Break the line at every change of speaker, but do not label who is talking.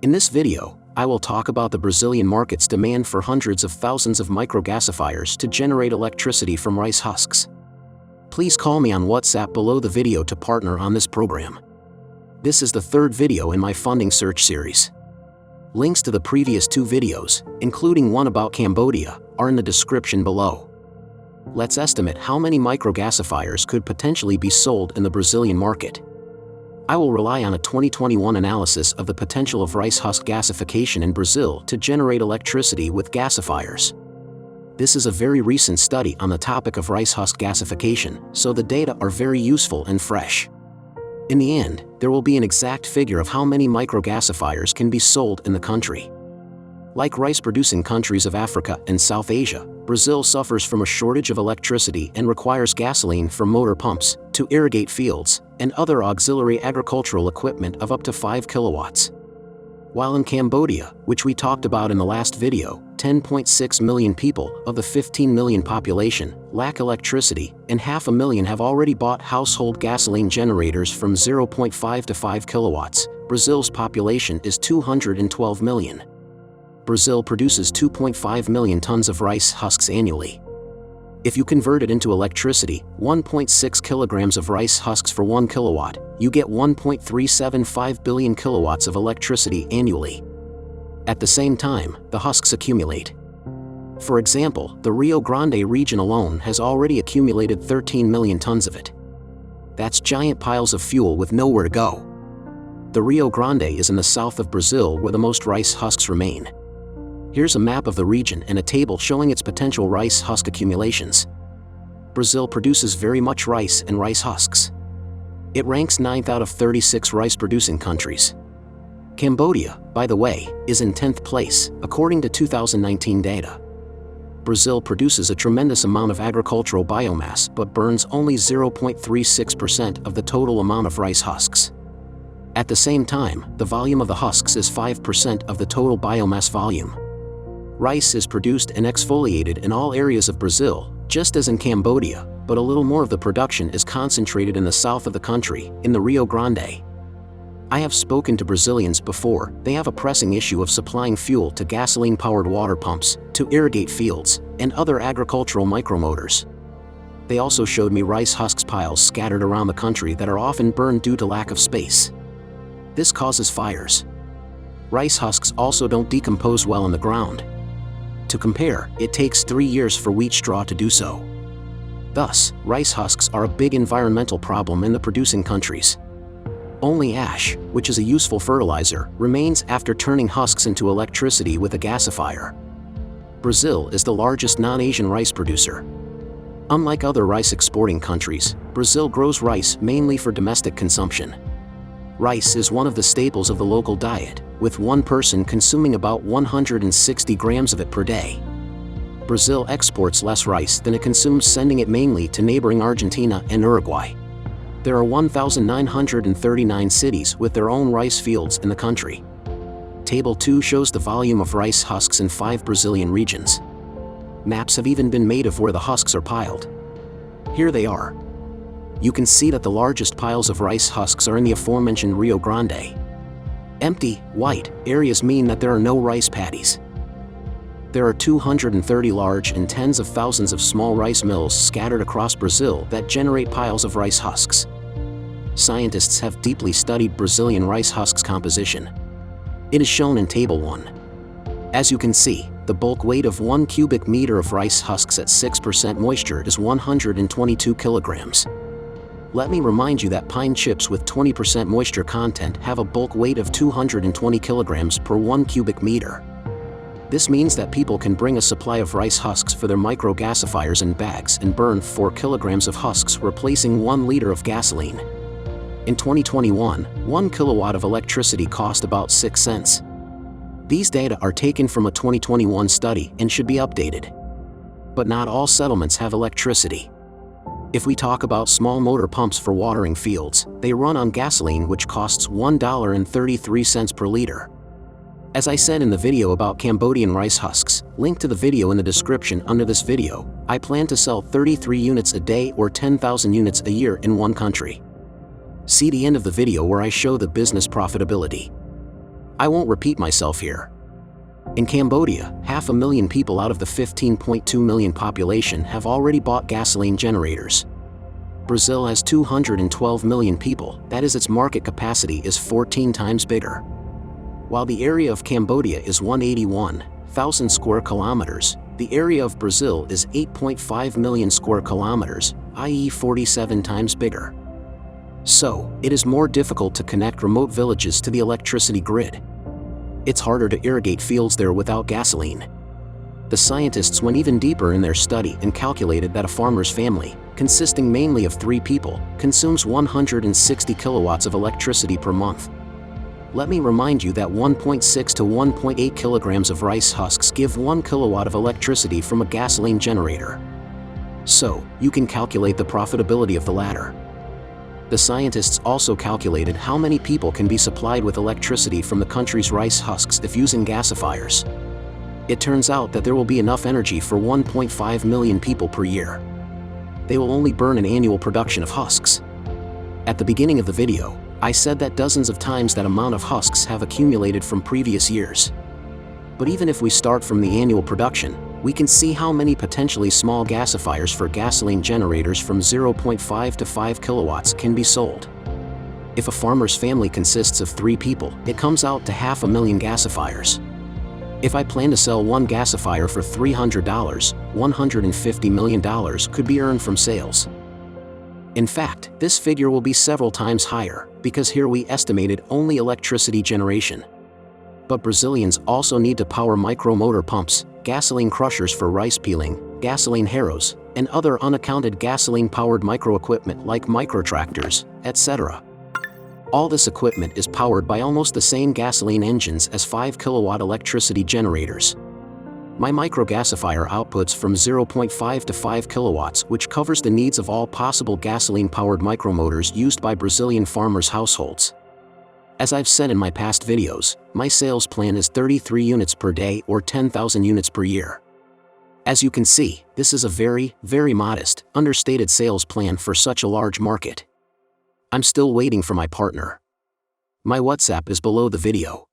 In this video, I will talk about the Brazilian market's demand for hundreds of thousands of micro-gasifiers to generate electricity from rice husks. Please call me on WhatsApp below the video to partner on this program. This is the third video in my funding search series. Links to the previous two videos, including one about Cambodia, are in the description below. Let's estimate how many micro-gasifiers could potentially be sold in the Brazilian market. I will rely on a 2021 analysis of the potential of rice husk gasification in Brazil to generate electricity with gasifiers. This is a very recent study on the topic of rice husk gasification, so the data are very useful and fresh. In the end, there will be an exact figure of how many micro-gasifiers can be sold in the country. Like rice-producing countries of Africa and South Asia, Brazil suffers from a shortage of electricity and requires gasoline from motor pumps to irrigate fields and other auxiliary agricultural equipment of up to 5 kilowatts. While in Cambodia, which we talked about in the last video, 10.6 million people of the 15 million population lack electricity, and 500,000 have already bought household gasoline generators from 0.5 to 5 kilowatts. Brazil's population is 212 million. Brazil produces 2.5 million tons of rice husks annually. If you convert it into electricity, 1.6 kilograms of rice husks for 1 kilowatt, you get 1.375 billion kilowatts of electricity annually. At the same time, the husks accumulate. For example, the Rio Grande region alone has already accumulated 13 million tons of it. That's giant piles of fuel with nowhere to go. The Rio Grande is in the south of Brazil where the most rice husks remain. Here's a map of the region and a table showing its potential rice husk accumulations. Brazil produces very much rice and rice husks. It ranks 9th out of 36 rice-producing countries. Cambodia, by the way, is in 10th place, according to 2019 data. Brazil produces a tremendous amount of agricultural biomass but burns only 0.36% of the total amount of rice husks. At the same time, the volume of the husks is 5% of the total biomass volume. Rice is produced and exfoliated in all areas of Brazil, just as in Cambodia, but a little more of the production is concentrated in the south of the country, in the Rio Grande. I have spoken to Brazilians before. They have a pressing issue of supplying fuel to gasoline-powered water pumps, to irrigate fields, and other agricultural micromotors. They also showed me rice husks piles scattered around the country that are often burned due to lack of space. This causes fires. Rice husks also don't decompose well in the ground. To compare, it takes 3 years for wheat straw to do so. Thus, rice husks are a big environmental problem in the producing countries. Only ash, which is a useful fertilizer, remains after turning husks into electricity with a gasifier. Brazil is the largest non-Asian rice producer. Unlike other rice exporting countries, Brazil grows rice mainly for domestic consumption. Rice is one of the staples of the local diet, with one person consuming about 160 grams of it per day. Brazil exports less rice than it consumes, sending it mainly to neighboring Argentina and Uruguay. There are 1,939 cities with their own rice fields in the country. Table 2 shows the volume of rice husks in 5 Brazilian regions. Maps have even been made of where the husks are piled. Here they are. You can see that the largest piles of rice husks are in the aforementioned Rio Grande. Empty, white areas mean that there are no rice paddies. There are 230 large and tens of thousands of small rice mills scattered across Brazil that generate piles of rice husks. Scientists have deeply studied Brazilian rice husks composition. It is shown in Table 1. As you can see, the bulk weight of 1 cubic meter of rice husks at 6% moisture is 122 kilograms. Let me remind you that pine chips with 20% moisture content have a bulk weight of 220 kilograms per 1 cubic meter. This means that people can bring a supply of rice husks for their micro-gasifiers in bags and burn 4 kilograms of husks, replacing 1 liter of gasoline. In 2021, 1 kilowatt of electricity cost about 6 cents. These data are taken from a 2021 study and should be updated. But not all settlements have electricity. If we talk about small motor pumps for watering fields, they run on gasoline, which costs $1.33 per liter. As I said in the video about Cambodian rice husks, link to the video in the description under this video, I plan to sell 33 units a day or 10,000 units a year in one country. See the end of the video where I show the business profitability. I won't repeat myself here. In Cambodia, 500,000 people out of the 15.2 million population have already bought gasoline generators. Brazil has 212 million people, that is, its market capacity is 14 times bigger. While the area of Cambodia is 181,000 square kilometers, the area of Brazil is 8.5 million square kilometers, i.e. 47 times bigger. So, it is more difficult to connect remote villages to the electricity grid. It's harder to irrigate fields there without gasoline. The scientists went even deeper in their study and calculated that a farmer's family, consisting mainly of 3 people, consumes 160 kilowatts of electricity per month. Let me remind you that 1.6 to 1.8 kilograms of rice husks give 1 kilowatt of electricity from a gasoline generator. So, you can calculate the profitability of the latter. The scientists also calculated how many people can be supplied with electricity from the country's rice husks if using gasifiers. It turns out that there will be enough energy for 1.5 million people per year. They will only burn an annual production of husks. At the beginning of the video, I said that dozens of times that amount of husks have accumulated from previous years. But even if we start from the annual production, we can see how many potentially small gasifiers for gasoline generators from 0.5 to 5 kilowatts can be sold. If a farmer's family consists of 3 people, it comes out to 500,000 gasifiers. If I plan to sell one gasifier for $300, $150 million could be earned from sales. In fact, this figure will be several times higher, because here we estimated only electricity generation. But Brazilians also need to power micro-motor pumps, gasoline crushers for rice peeling, gasoline harrows, and other unaccounted gasoline-powered micro-equipment like micro-tractors, etc. All this equipment is powered by almost the same gasoline engines as 5-kilowatt electricity generators. My micro-gasifier outputs from 0.5 to 5 kilowatts, which covers the needs of all possible gasoline-powered micromotors used by Brazilian farmers' households. As I've said in my past videos, my sales plan is 33 units per day or 10,000 units per year. As you can see, this is a very, very modest, understated sales plan for such a large market. I'm still waiting for my partner. My WhatsApp is below the video.